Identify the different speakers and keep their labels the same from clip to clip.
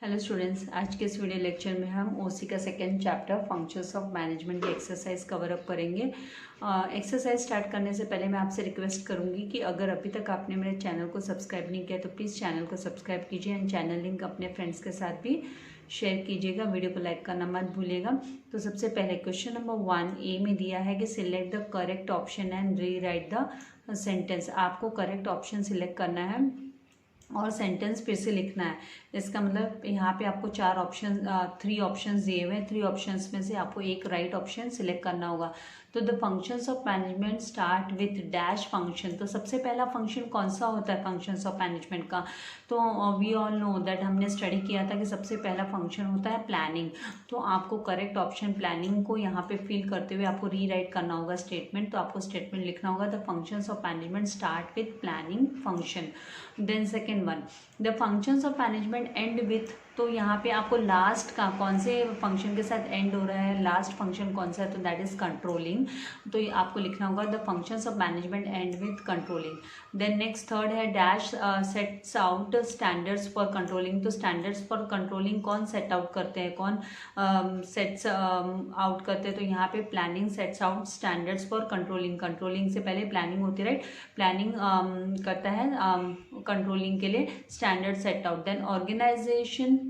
Speaker 1: Hello students, आज के इस वीडियो लेक्चर में हम ओसी का second chapter functions of management की एक्सरसाइज कवर अप करेंगे। एक्सरसाइज स्टार्ट करने से पहले मैं आपसे रिक्वेस्ट करूंगी कि अगर अभी तक आपने मेरे चैनल को सब्सक्राइब नहीं किया तो प्लीज़ चैनल को सब्सक्राइब कीजिए एंड चैनल लिंक अपने फ्रेंड्स के साथ भी शेयर कीजिएगा। वीडियो को लाइक करना मत भूलिएगा। तो सबसे पहले क्वेश्चन नंबर 1 में दिया है कि select the correct option and re right the sentence. आपको करेक्ट ऑप्शन सिलेक्ट करना है और सेंटेंस फिर से लिखना है। इसका मतलब यहाँ पे आपको 3 ऑप्शंस दिए हुए हैं। 3 ऑप्शंस में से आपको एक राइट ऑप्शन सिलेक्ट करना होगा। तो the functions of management start with dash function. तो सबसे पहला फंक्शन कौन सा होता है फंक्शंस ऑफ मैनेजमेंट का? तो वी ऑल नो दैट, हमने स्टडी किया था कि सबसे पहला फंक्शन होता है प्लानिंग। तो आपको करेक्ट ऑप्शन प्लानिंग को यहाँ पे फिल करते हुए आपको रीराइट करना होगा स्टेटमेंट। तो आपको स्टेटमेंट लिखना होगा the functions of management start with planning function. Then second one, the functions of management and with. तो यहाँ पे आपको लास्ट का कौन से फंक्शन के साथ एंड हो रहा है, लास्ट फंक्शन कौन सा है? तो दैट इज कंट्रोलिंग। तो ये आपको लिखना होगा the functions of management and with controlling. Then next third है dash sets out standards for controlling. तो स्टैंडर्ड्स फॉर कंट्रोलिंग कौन सेट आउट करते हैं, कौन सेट्स आउट करते हैं? तो यहाँ पे planning sets out standards for controlling. Controlling से पहले प्लानिंग होती है, राइट? प्लानिंग करता है कंट्रोलिंग के लिए standard set out. Then organisation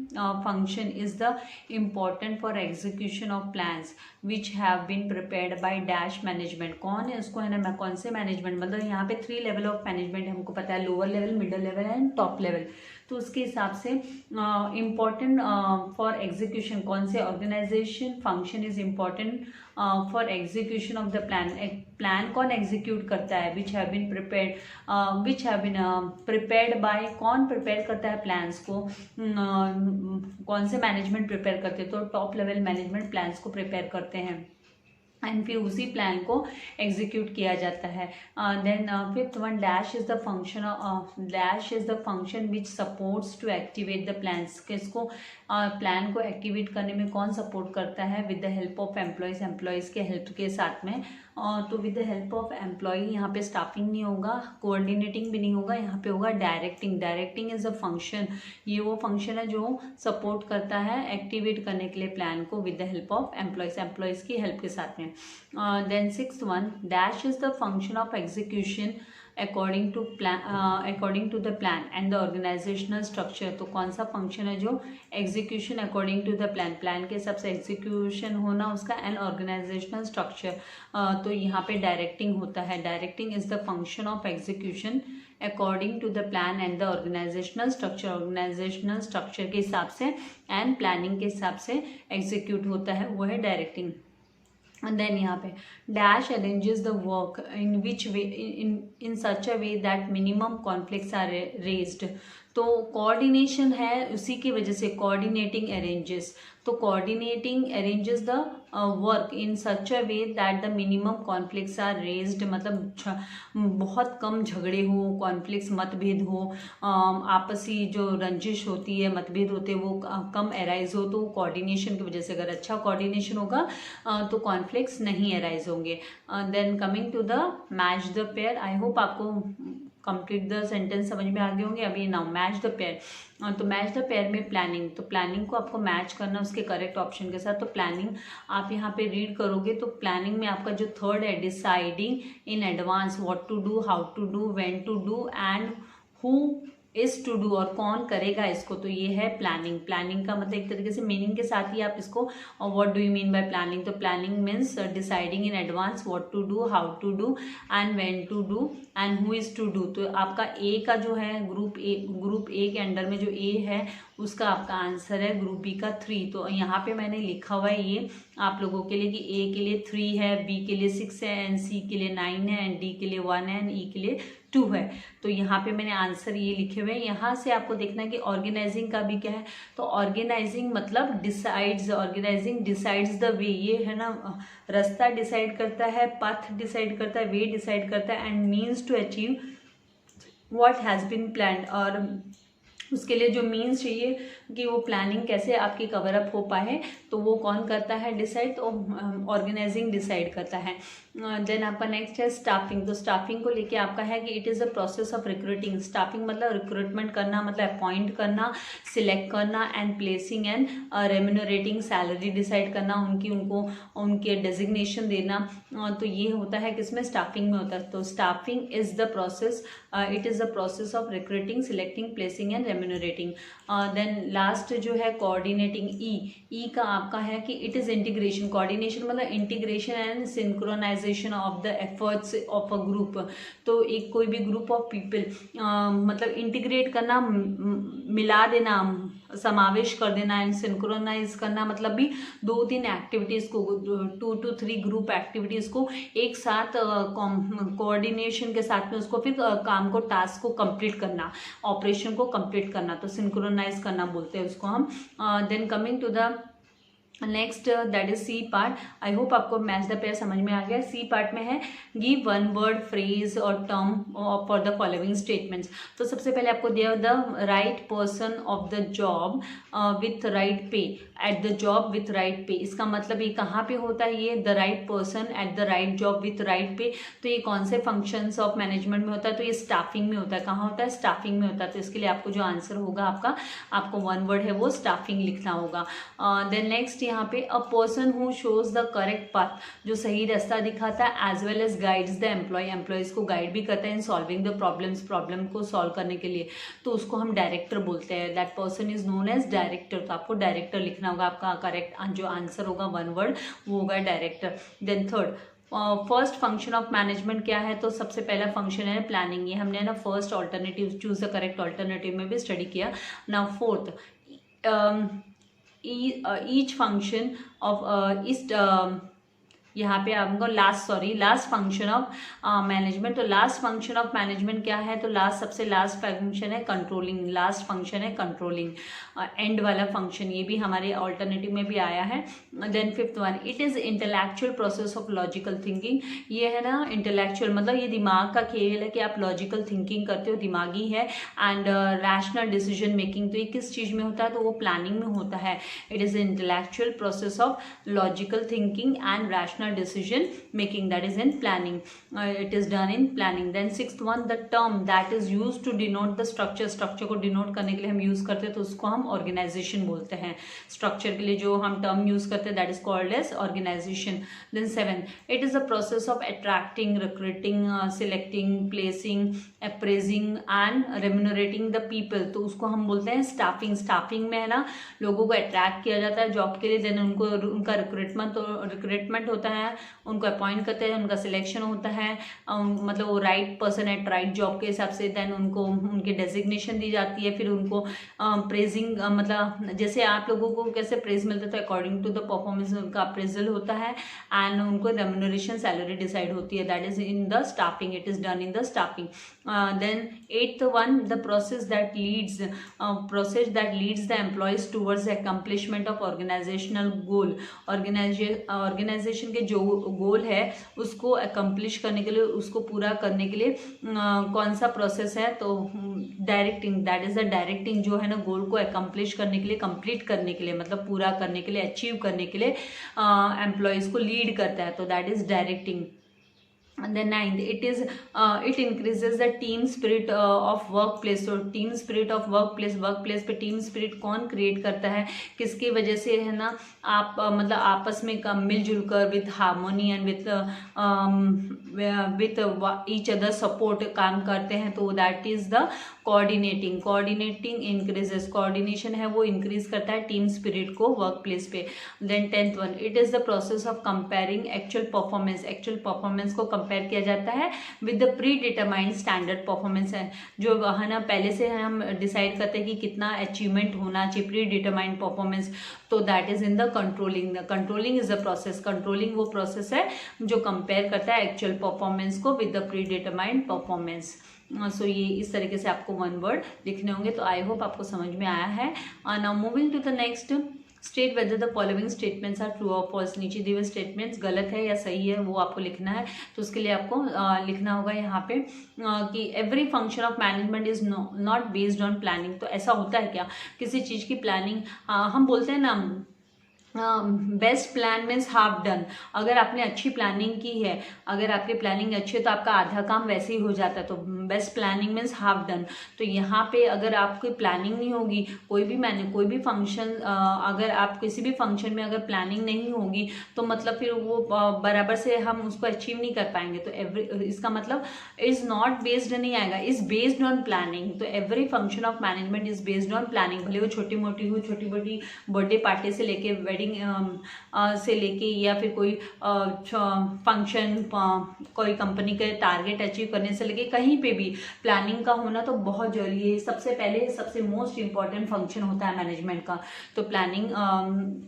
Speaker 1: function is the important for execution of plans which have been prepared by dash management। कौन है उसको, है ना, मैं कौन से मैनेजमेंट, मतलब यहाँ पे 3 लेवल ऑफ मैनेजमेंट हमको पता है, lower level, middle level and top level. तो उसके हिसाब से इम्पॉर्टेंट फॉर एग्जीक्यूशन कौन से organisation function is important for execution of the plan. Plan कौन एग्जीक्यूट करता है? Which have been prepared by, कौन प्रिपेयर करता है प्लान्स को? कौन से मैनेजमेंट प्रिपेयर करते हैं? तो टॉप लेवल मैनेजमेंट प्लान्स को प्रिपेयर करते हैं एंड फिर उसी प्लान को एग्जीक्यूट किया जाता है। Then fifth one, dash is the function which supports to activate the plans. किसको प्लान को एक्टिवेट करने में कौन सपोर्ट करता है? With the help of employees के हेल्प के साथ में। तो with the help of employee, यहाँ पे स्टाफिंग नहीं होगा, कोऑर्डिनेटिंग भी नहीं होगा, यहाँ पे होगा directing. Directing is a function, ये वो फंक्शन है जो सपोर्ट करता है एक्टिवेट करने के लिए प्लान को with the help of employees की हेल्प के साथ में। Then sixth one, dash is the function of execution according to the plan and the organisational structure. तो कौन सा फंक्शन है जो execution according to the plan के हिसाब से एग्जीक्यूशन होना उसका, एंड ऑर्गेनाइजेशनल स्ट्रक्चर। तो यहाँ पे डायरेक्टिंग होता है। Directing is the function of execution according to the plan and the organisational structure. Organisational structure के हिसाब से एंड प्लानिंग के हिसाब से एग्जीक्यूट होता है, वो है डायरेक्टिंग। And then यहाँ पे dash arranges the work in which way in such a way that minimum conflicts are raised। तो कोऑर्डिनेशन है, उसी की वजह से कोऑर्डिनेटिंग अरेंजेस। तो coordinating arranges the work in such a way that the minimum conflicts are raised. मतलब बहुत कम झगड़े हो, कॉन्फ्लिक्ट्स मतभेद हो, आपसी जो रंजिश होती है, मतभेद होते हैं, वो कम अराइज हो। तो कोऑर्डिनेशन की वजह से, अगर अच्छा कोऑर्डिनेशन होगा तो कॉन्फ्लिक्ट्स नहीं अराइज होंगे। Then coming to the match the pair, I hope आपको कंप्लीट द सेंटेंस समझ में आ गए होंगे। अभी नाउ मैच द पेयर। तो मैच द पेयर में प्लानिंग, तो प्लानिंग को आपको मैच करना उसके करेक्ट ऑप्शन के साथ। तो प्लानिंग आप यहाँ पे रीड करोगे तो प्लानिंग में आपका जो थर्ड है, deciding in advance what to do, how to do, when to do and who is to do, और कौन करेगा इसको। तो ये है प्लानिंग। प्लानिंग का मतलब एक तरीके से मीनिंग के साथ ही आप इसको, what do you mean by planning? तो planning means deciding in advance what to do, how to do and when to do and who is to do. तो आपका ए का जो है ग्रुप ए के अंडर में जो ए है उसका आपका आंसर है ग्रुप बी का 3। तो यहाँ पे मैंने लिखा हुआ है ये आप लोगों के लिए कि ए के लिए 3 है, बी के लिए 6 है, एंड सी के लिए 9 है, एंड डी के लिए 1 है, एंड ई के लिए 2 है। तो यहाँ पे मैंने आंसर ये लिखे हुए हैं। यहाँ से आपको देखना है कि ऑर्गेनाइजिंग का भी क्या है। तो ऑर्गेनाइजिंग मतलब decides, organising decides the way, ये है ना, रास्ता डिसाइड करता है, पथ डिसाइड करता है, वे डिसाइड करता है, and means to achieve what has been planned. और उसके लिए जो मीन्स चाहिए कि वो प्लानिंग कैसे आपकी कवर अप हो पाए, तो वो कौन करता है डिसाइड, तो ऑर्गेनाइजिंग डिसाइड करता है। देन आपका नेक्स्ट है स्टाफिंग। तो स्टाफिंग को लेके आपका है कि it is a process of recruiting. Staffing मतलब रिक्रूटमेंट करना, मतलब अपॉइंट करना, सिलेक्ट करना and placing and remunerating, salary decide करना, उनके डेजिग्नेशन देना। तो ये होता है किसमें, स्टाफिंग में होता है। तो staffing is the process, it is the process of recruiting, selecting, placing and remunerating. Then last जो है कोऑर्डिनेटिंग, ई का आपका है कि इट इज़ इंटीग्रेशन। कोऑर्डिनेशन मतलब integration and synchronisation of the efforts of a group. तो एक कोई भी ग्रुप ऑफ पीपल मतलब इंटीग्रेट करना, मिला देना, समावेश कर देना, एंड सिंक्रोनाइज करना मतलब भी 2-3 एक्टिविटीज़ को, 2 to 3 ग्रुप एक्टिविटीज़ को एक साथ कोऑर्डिनेशन के साथ में उसको फिर काम को, टास्क को कंप्लीट करना, ऑपरेशन को कंप्लीट करना, तो सिंक्रोनाइज करना बोलते हैं उसको हम। Then coming to the next that is C part. I hope आपको मैच द पेयर समझ में आ गया। सी पार्ट में है गिव वन वर्ड फ्रेज और term for the following statements. तो सबसे पहले आपको दिया the right person of the job with right pay, at the job with right pay. इसका मतलब ये कहाँ पे होता है, ये the right person at the right job with right पे। तो ये कौन से फंक्शंस ऑफ मैनेजमेंट में होता है, तो ये स्टाफिंग में होता है। कहाँ होता है, स्टाफिंग में होता है। तो इसके लिए आपको जो आंसर होगा आपको वन वर्ड है वो स्टाफिंग लिखना होगा। देन नेक्स्ट यहाँ पे a person who shows the correct path, जो सही रास्ता दिखाता है, as well as guides the employ, employees को गाइड भी करता है in solving the problems, problem को सॉल्व करने के लिए, तो उसको हम डायरेक्टर बोलते हैं। That person is known as director. तो आपको डायरेक्टर लिखना होगा। आपका करेक्ट जो आंसर होगा वन वर्ड वो होगा director. Then third first function of management क्या है, तो सबसे पहला फंक्शन है प्लानिंग। ये हमने ना first alternative, choose the correct alternative में भी स्टडी किया। Now fourth each function of यहाँ पे आपको लास्ट फंक्शन ऑफ मैनेजमेंट। तो लास्ट फंक्शन ऑफ मैनेजमेंट क्या है, तो सबसे लास्ट फंक्शन है कंट्रोलिंग। लास्ट फंक्शन है कंट्रोलिंग, एंड वाला फंक्शन, ये भी हमारे ऑल्टरनेटिव में भी आया है। Then fifth one, it is intellectual process of logical thinking. ये है ना इंटेलेक्चुअल मतलब ये दिमाग का खेल है कि आप लॉजिकल थिंकिंग करते हो, दिमागी है। एंड रैशनल डिसीजन मेकिंग, तो ये किस चीज़ में होता है, तो वो प्लानिंग में होता है। It is intellectual process of logical thinking and rational decision making, that is in planning. It is done in planning. Then sixth one, the term that is used to denote the structure, structure को denote करने के लिए हम use करते हैं तो उसको हम organization बोलते हैं। structure के लिए जो हम term use करते हैं that is called as organization. Then seven, it is a process of attracting, recruiting, selecting, placing, appraising and remunerating the people, तो उसको हम बोलते हैं staffing. staffing में है ना लोगों को attract किया जाता है जॉब के लिए, देन उनका रिक्रूटमेंट होता है, उनको अपॉइंट करते हैं, उनका सिलेक्शन होता है, मतलब वो right person eight right job के हिसाब से, देन उनको उनकी डेजिग्नेशन दी जाती है, फिर उनको प्रेजिंग, मतलब जैसे आप लोगों को कैसे प्रेज मिलता है तो अकॉर्डिंग टू द परफॉर्मेंस उनका अप्रेजल होता है, एंड उनको रेम्यूनरेशन सैलरी डिसाइड होती है। That is in the staffing, it is done in the staffing. Then eighth one, the process that leads the employees towards accomplishment of organisational goal. Organisation के जो गोल है उसको accomplish करने के लिए, उसको पूरा करने के लिए कौन सा प्रोसेस है, तो directing. That is the directing, जो है ना गोल को अकम्प्लिश करने के लिए, कंप्लीट करने के लिए, मतलब पूरा करने के लिए, अचीव करने के लिए एम्प्लॉयज को लीड करता है, तो that is directing. Then ninth, it increases the team spirit of workplace. तो team spirit of workplace पे team spirit कौन create करता है, किसकी वजह से है ना आप मतलब आपस में मिलजुल कर with harmony and with each other support काम करते हैं, तो that is the coordinating increases, coordination है वो increase करता है team spirit को workplace पे। Then 10th one, it is the process of comparing actual performance को कंपेयर किया जाता है with the pre determined standard performance है, जो है ना पहले से हम डिसाइड करते हैं कि कितना अचीवमेंट होना चाहिए, प्री डिटरमाइंड परफॉर्मेंस, तो that is in the controlling. Controlling is the process, controlling वो प्रोसेस है जो कंपेयर करता है एक्चुअल परफॉर्मेंस को with the predetermined performance. So ये इस तरीके से आपको वन वर्ड लिखने होंगे। तो आई होप आपको समझ में आया है। Now moving to the next, state whether the following statements are true और फॉल्स। नीचे दिए हुए स्टेटमेंट्स गलत है या सही है वो आपको लिखना है। तो उसके लिए आपको लिखना होगा यहाँ पे कि every function of management is not based on planning. तो ऐसा होता है क्या, किसी चीज़ की प्लानिंग हम बोलते हैं ना best plan means half done. अगर आपने अच्छी प्लानिंग की है, अगर आपकी प्लानिंग अच्छी है तो आपका आधा काम वैसे ही हो जाता है। तो best planning means half done. तो यहाँ पे अगर आपकी प्लानिंग नहीं होगी, कोई भी फंक्शन अगर आप किसी भी फंक्शन में अगर प्लानिंग नहीं होगी तो मतलब फिर वो बराबर से हम उसको अचीव नहीं कर पाएंगे। तो इसका मतलब इज नॉट बेस्ड नहीं आएगा, इज बेस्ड ऑन प्लानिंग। तो every function of management is based on planning. भले वो छोटी मोटी हो, छोटी मोटी बर्थडे पार्टी से लेके वेडिंग से लेके या फिर कोई फंक्शन, कोई कंपनी के टारगेट अचीव करने से लेके कहीं पे भी प्लानिंग का होना तो बहुत जरूरी है। सबसे पहले सबसे मोस्ट इंपॉर्टेंट फंक्शन होता है मैनेजमेंट का। तो प्लानिंग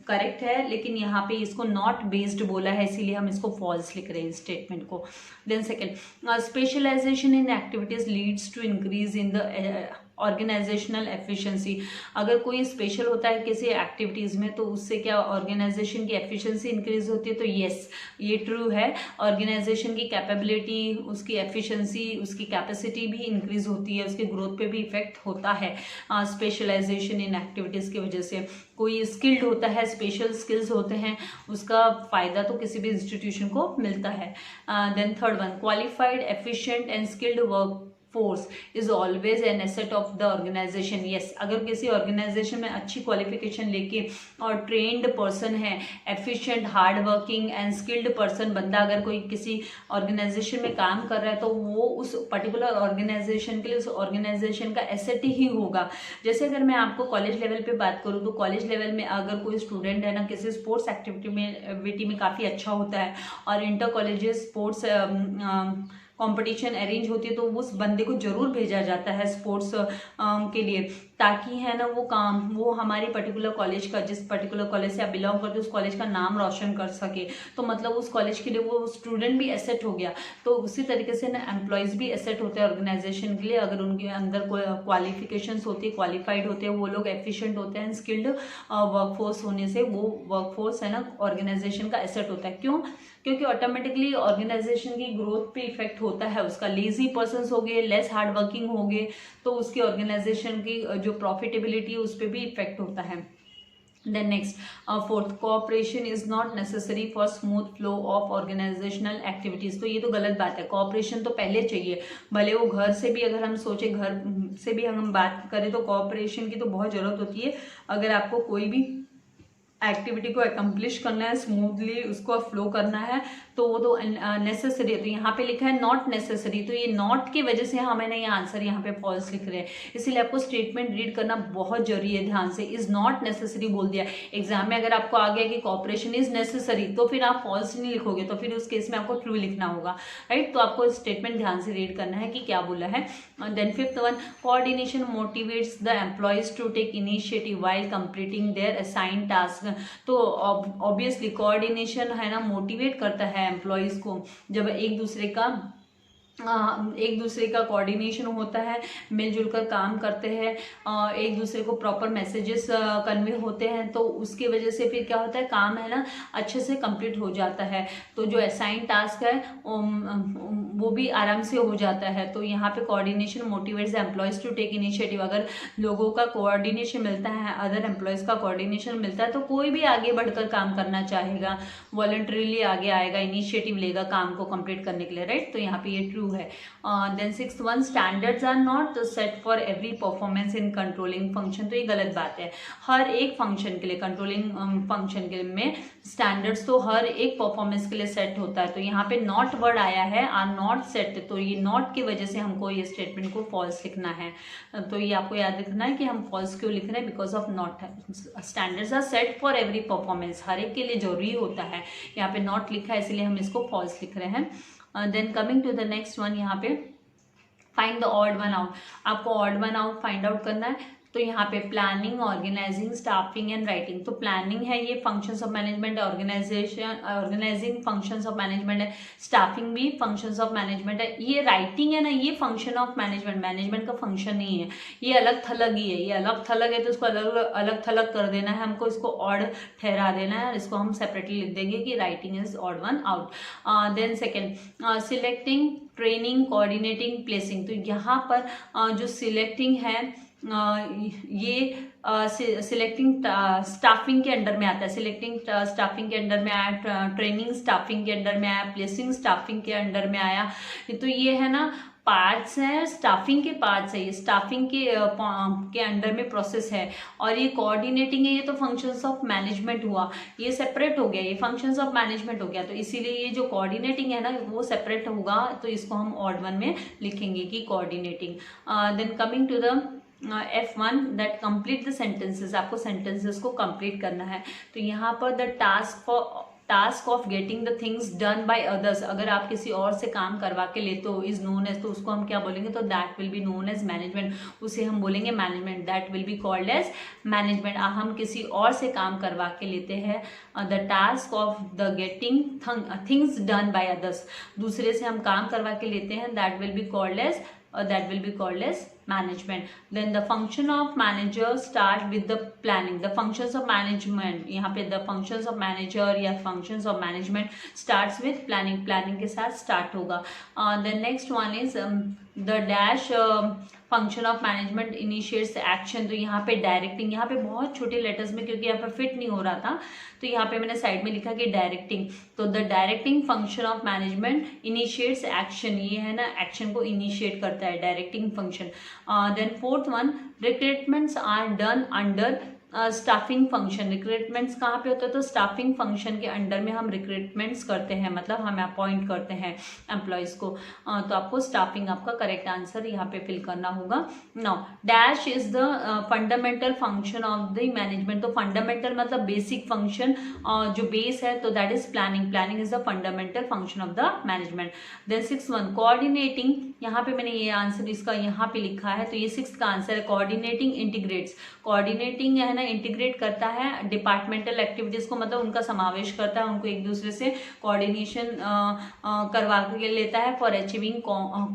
Speaker 1: करेक्ट है, लेकिन यहाँ पे इसको नॉट बेस्ड बोला है, इसीलिए हम इसको फॉल्स लिख रहे हैं स्टेटमेंट को। Then second, specialisation in activities leads to increase in the organisational efficiency. अगर कोई स्पेशल होता है किसी एक्टिविटीज़ में तो उससे क्या ऑर्गेनाइजेशन की एफिशिएंसी इंक्रीज होती है। तो यस, ये ट्रू है। ऑर्गेनाइजेशन की कैपेबिलिटी, उसकी एफिशिएंसी, उसकी कैपेसिटी भी इंक्रीज होती है, उसके ग्रोथ पे भी इफेक्ट होता है स्पेशलाइजेशन इन एक्टिविटीज़ की वजह से। कोई स्किल्ड होता है, स्पेशल स्किल्स होते हैं, उसका फ़ायदा तो किसी भी इंस्टीट्यूशन को मिलता है। Then third one, qualified, efficient and skilled work force is always an asset of the organisation. Yes, अगर किसी ऑर्गेनाइजेशन में अच्छी क्वालिफिकेशन लेके और ट्रेंड पर्सन है, efficient, hard working and skilled person बंदा अगर कोई किसी ऑर्गेनाइजेशन में काम कर रहा है तो वो उस पर्टिकुलर ऑर्गेनाइजेशन के लिए उस ऑर्गेनाइजेशन का एसेट ही होगा। जैसे अगर मैं आपको कॉलेज लेवल पे बात करूँ तो कॉलेज लेवल में अगर कोई स्टूडेंट है ना, किसी स्पोर्ट्स एक्टिविटी में काफ़ी अच्छा होता है और inter colleges sports competition arrange होती है तो उस बंदे को जरूर भेजा जाता है स्पोर्ट्स के लिए, ताकि है ना वो हमारी पर्टिकुलर कॉलेज का, जिस पर्टिकुलर कॉलेज से आप बिलोंग करते हो उस कॉलेज का नाम रोशन कर सके। तो मतलब उस कॉलेज के लिए वो स्टूडेंट भी एसेट हो गया। तो उसी तरीके से ना एम्प्लॉयज़ भी एसेट होते हैं ऑर्गेनाइजेशन के लिए। अगर उनके अंदर कोई क्वालिफिकेशंस होती है, क्वालिफाइड होते हैं, वो लोग एफिशिएंट होते हैं, स्किल्ड वर्कफोर्स होने से वो वर्कफोर्स है ना ऑर्गेनाइजेशन का एसेट होता है। क्यों? क्योंकि ऑटोमेटिकली ऑर्गेनाइजेशन की ग्रोथ पे इफेक्ट होता है उसका। लेजी पर्सन्स हो गए, लेस हार्ड वर्किंग हो गए तो उसकी ऑर्गेनाइजेशन की जो प्रॉफिटेबिलिटी है उस पर भी इफेक्ट होता है। Then next, fourth, cooperation is not necessary for smooth flow of organisational activities. तो ये तो गलत बात है, कोऑपरेशन तो पहले चाहिए। भले वो घर से भी, अगर हम सोचे घर से भी हम बात करें तो कोऑपरेशन की तो बहुत जरूरत होती है। अगर आपको कोई भी एक्टिविटी को अकम्प्लिश करना है, स्मूथली उसको फ्लो करना है तो वो तो नेसेसरी है। तो यहाँ पे लिखा है नॉट नेसेसरी, तो ये नॉट की वजह से मैंने ये आंसर यहाँ पे फॉल्स लिख रहे हैं। इसीलिए आपको स्टेटमेंट रीड करना बहुत जरूरी है ध्यान से। इज नॉट नेसेसरी बोल दिया एग्जाम में, अगर आपको आ गया कि कॉपरेशन इज नेसेसरी तो फिर आप फॉल्स नहीं लिखोगे, तो फिर उस केस में आपको ट्रू लिखना होगा, राइट। तो आपको स्टेटमेंट ध्यान से रीड करना है कि क्या बोला है। Then fifth one, coordination motivates the employees to take initiative while completing their assigned task. तो ऑब्वियसली कोऑर्डिनेशन है ना मोटिवेट करता है एम्प्लॉयज को, जब एक दूसरे का कोऑर्डिनेशन होता है, मिलजुल कर काम करते हैं, एक दूसरे को प्रॉपर मैसेजेस कन्वे होते हैं, तो उसकी वजह से फिर क्या होता है, काम है ना अच्छे से कंप्लीट हो जाता है। तो जो असाइन टास्क है वो भी आराम से हो जाता है। तो यहाँ पे coordination motivates employees to take initiative. अगर लोगों का कोऑर्डिनेशन मिलता है, अदर एम्प्लॉयज का कोऑर्डिनेशन मिलता है तो कोई भी आगे बढ़कर काम करना चाहेगा, वॉलंटरीली आगे आएगा, इनिशिएटिव लेगा काम को कंप्लीट करने के लिए, राइट। तो यहाँ पे ये ट्रू है। Then sixth one, standards are not set for every performance in controlling function. तो ये गलत बात है। हर एक फंक्शन के लिए, कंट्रोलिंग फंक्शन के में स्टैंडर्ड्स तो हर एक परफॉर्मेंस के लिए सेट होता है। तो यहाँ पे नॉट वर्ड आया है, आर नॉट सेट, तो ये नॉट की वजह से हमको ये स्टेटमेंट को फॉल्स लिखना है। तो ये आपको याद रखना है कि हम फॉल्स क्यों लिख रहे हैं, बिकॉज ऑफ नॉट है। Standards are set for every performance, हर एक के लिए जरूरी होता है। यहाँ पे नॉट लिखा है इसलिए हम इसको फॉल्स लिख रहे हैं। Then coming to the next one, यहाँ पे find the odd one out. आपको odd one out find out करना है तो यहाँ पे planning, organising, staffing and writing. तो प्लानिंग है ये functions of management, organising functions of management है, स्टाफिंग भी फंक्शंस ऑफ मैनेजमेंट है। ये राइटिंग है ना, ये फंक्शन ऑफ मैनेजमेंट, मैनेजमेंट का फंक्शन नहीं है, ये अलग थलग ही है। ये अलग थलग है तो इसको अलग अलग थलग कर देना है हमको, इसको ऑड ठहरा देना है, इसको हम सेपरेटली लिख देंगे कि writing is odd one out. Then second selecting, training, coordinating, placing. तो यहाँ पर जो सिलेक्टिंग है ये सिलेक्टिंग स्टाफिंग के अंडर में आता है, सिलेक्टिंग स्टाफिंग के अंडर में आया, ट्रेनिंग स्टाफिंग के अंडर में आया, प्लेसिंग स्टाफिंग के अंडर में आया। तो ये है ना पार्ट्स हैं, स्टाफिंग के पार्ट्स है, ये स्टाफिंग के अंडर में प्रोसेस है। और ये कोऑर्डिनेटिंग है, ये तो फंक्शंस ऑफ मैनेजमेंट हुआ, ये सेपरेट हो गया, ये फंक्शंस ऑफ मैनेजमेंट हो गया। तो इसीलिए ये जो कोऑर्डिनेटिंग है ना वो सेपरेट होगा, तो इसको हम ऑड वन में लिखेंगे कि coordinating. Then coming to the F1 that complete the sentences, आपको सेंटेंसेस को कंप्लीट करना है। तो यहाँ पर the task of getting the things done by others, अगर आप किसी और से काम करवा के लेते हो, इज नोन एज, तो उसको हम क्या बोलेंगे, तो that will be known as management, उसे हम बोलेंगे management, that will be called as management. हम किसी और से काम करवा के लेते हैं, the task of the getting things done by others, दूसरे से हम काम करवा के लेते हैं, that will be called as management. Then the function of manager start with the planning. The functions of management, यहाँ पे the functions of manager या functions of management starts with planning. Planning के साथ start होगा. The next one is the dash function of management initiates action. तो यहाँ पे directing, यहाँ पे बहुत छोटे लेटर्स में क्योंकि यहाँ पे फिट नहीं हो रहा था, तो यहाँ पे मैंने साइड में लिखा कि डायरेक्टिंग। तो the directing function of management initiates action, ये है ना एक्शन को इनिशिएट करता है directing function. Then fourth one, recruitments are done under staffing function. Recruitments कहाँ पे होता है, तो स्टाफिंग फंक्शन के अंडर में हम रिक्रूटमेंट्स करते हैं, मतलब हम अपॉइंट करते हैं एम्प्लॉयज को। तो आपको स्टाफिंग, आपका करेक्ट आंसर यहाँ पे फिल करना होगा। Now dash is the fundamental function of the management. तो फंडामेंटल मतलब बेसिक फंक्शन, जो बेस है, तो that is planning. Planning is the fundamental function of the management. Then 6 coordinating, यहाँ पे मैंने ये आंसर इसका यहाँ पे लिखा है, तो ये 6 का आंसर है। कोऑर्डिनेटिंग इंटीग्रेट्स, कोऑर्डिनेटिंग है ना इंटीग्रेट करता है डिपार्टमेंटल एक्टिविटीज को, मतलब उनका समावेश करता है, उनको एक दूसरे से कोऑर्डिनेशन करवा के लेता है for achieving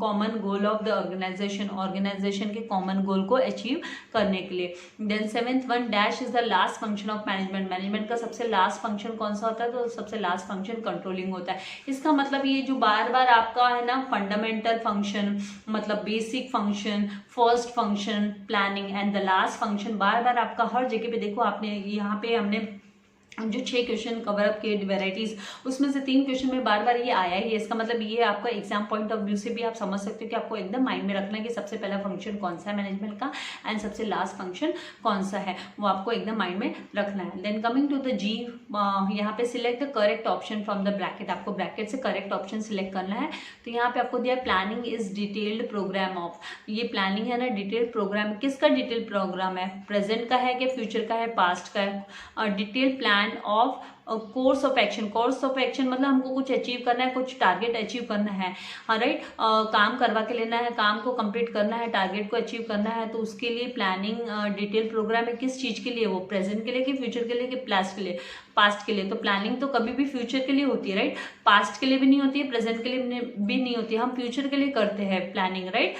Speaker 1: common goal of the organisation, organisation के कॉमन गोल को अचीव करने के लिए। Then 7th one, dash is the last function of management. Management का सबसे लास्ट फंक्शन कौन सा होता है, तो सबसे लास्ट फंक्शन कंट्रोलिंग होता है। इसका मतलब ये जो बार बार आपका है ना फंडामेंटल फंक्शन, मतलब basic function, first function planning and the last function, बार बार आपका हर जगह पे देखो, आपने यहाँ पे हमने जो 6 क्वेश्चन कवर अप किए वेराइटीज, उसमें से 3 क्वेश्चन में बार बार ये आया ही है। इसका मतलब ये आपका एग्जाम पॉइंट ऑफ व्यू से भी आप समझ सकते हो कि आपको एकदम माइंड में रखना है कि सबसे पहला फंक्शन कौन सा है मैनेजमेंट का एंड सबसे लास्ट फंक्शन कौन सा है, वो आपको एकदम माइंड में रखना है। Then coming to the G, यहाँ पे select the correct option from the bracket, आपको ब्रैकेट से करेक्ट ऑप्शन सिलेक्ट करना है। तो यहाँ पे आपको दिया planning is detailed programme of, ये प्लानिंग है ना डिटेल्ड प्रोग्राम, किसका डिटेल्ड प्रोग्राम है, प्रेजेंट का है क्या फ्यूचर का है, पास्ट का है। Detailed plan of course of action, course of action मतलब हमको कुछ अचीव करना है, कुछ टारगेट अचीव करना है, हाँ राइट, काम करवा के लेना है, काम को कंप्लीट करना है, टारगेट को अचीव करना है, तो उसके लिए प्लानिंग डिटेल प्रोग्राम है। किस चीज के लिए, वो प्रेजेंट के लिए कि फ्यूचर के लिए कि पास्ट के लिए। तो प्लानिंग तो कभी भी फ्यूचर के लिए होती है राइट, पास्ट के लिए भी नहीं होती है, प्रेजेंट के लिए भी नहीं होती है, हम फ्यूचर के लिए करते हैं प्लानिंग राइट।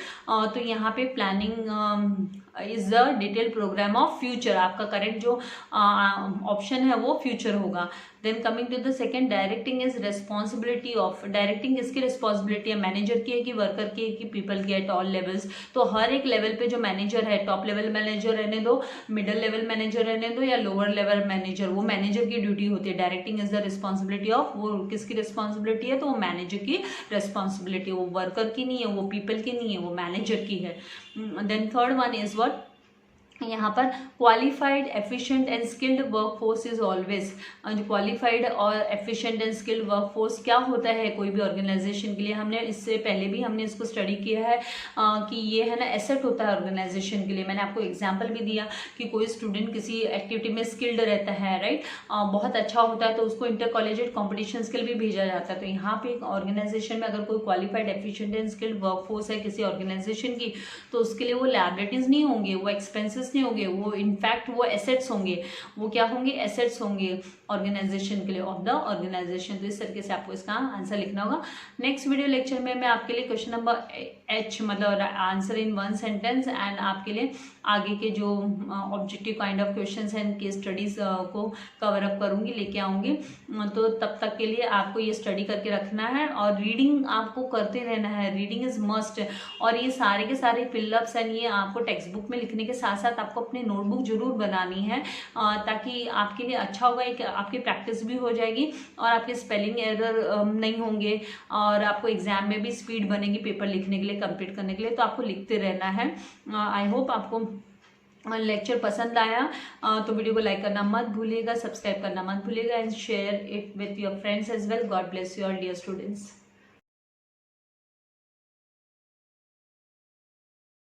Speaker 1: तो यहाँ पे planning is the detail programme of future, आपका करेक्ट जो ऑप्शन है वो फ्यूचर होगा। Then coming to the second, directing is responsibility of, directing किसकी रिस्पॉन्सिबिलिटी है, मैनेजर की है कि वर्कर की है कि पीपल की, एट ऑल लेवल्स। तो हर एक लेवल पे जो मैनेजर है, टॉप लेवल मैनेजर रहने दो, मिडिल लेवल मैनेजर रहने दो या लोअर लेवल मैनेजर, वो मैनेजर की ड्यूटी होती है। Directing is the responsibility of, वो किसकी रिस्पॉन्सिबिलिटी है, तो वो मैनेजर की रिस्पॉन्सिबिलिटी, वो वर्कर की नहीं है, वो पीपल की नहीं है, वो मैनेजर की है। Then third one is what, यहाँ पर qualified efficient and skilled workforce is always, जो क्वालिफाइड और एफिशिएंट एंड स्किल्ड वर्कफोर्स क्या होता है कोई भी ऑर्गेनाइजेशन के लिए, हमने इससे पहले भी हमने इसको स्टडी किया है कि ये है ना एसेट होता है ऑर्गेनाइजेशन के लिए। मैंने आपको एग्जांपल भी दिया कि कोई स्टूडेंट किसी एक्टिविटी में स्किल्ड रहता है राइट, बहुत अच्छा होता है, तो उसको इंटर कॉलेजेट कॉम्पिटिशन के लिए भी भेजा जाता है। तो यहाँ पे एक ऑर्गेनाइजेशन में अगर कोई qualified efficient and skilled workforce है किसी ऑर्गेनाइजेशन की, तो उसके लिए वो लैबोरेटरीज नहीं होंगे, वो एक्सपेंसेस एक्सपेंसेस नहीं होंगे, वो इनफैक्ट वो एसेट्स होंगे। वो क्या होंगे? एसेट्स होंगे ऑर्गेनाइजेशन के लिए, ऑफ द ऑर्गेनाइजेशन। तो इस तरीके से आपको इसका आंसर लिखना होगा। नेक्स्ट वीडियो लेक्चर में मैं आपके लिए क्वेश्चन नंबर H मतलब आंसर इन 1 सेंटेंस एंड आपके लिए आगे के जो objective kind of questions and case studies को कवर अप करूंगी, लेके आऊंगी। तो तब तक के लिए आपको ये स्टडी करके रखना है और रीडिंग आपको करते रहना है। Reading is must. और ये सारे के सारे फिलअप्स एंड ये आपको टेक्स्ट बुक में लिखने के साथ साथ आपको अपनी नोटबुक जरूर बनानी है, ताकि आपके लिए अच्छा होगा। एक आपकी प्रैक्टिस भी हो जाएगी और आपके स्पेलिंग एरर नहीं होंगे और आपको एग्जाम में भी स्पीड बनेगी पेपर लिखने के लिए, कंप्लीट करने के लिए। तो आपको लिखते रहना है। आई होप आपको लेक्चर पसंद आया। तो वीडियो को लाइक करना मत भूलिएगा, सब्सक्राइब करना मत भूलिएगा and share it with your friends as well. God bless you all dear students.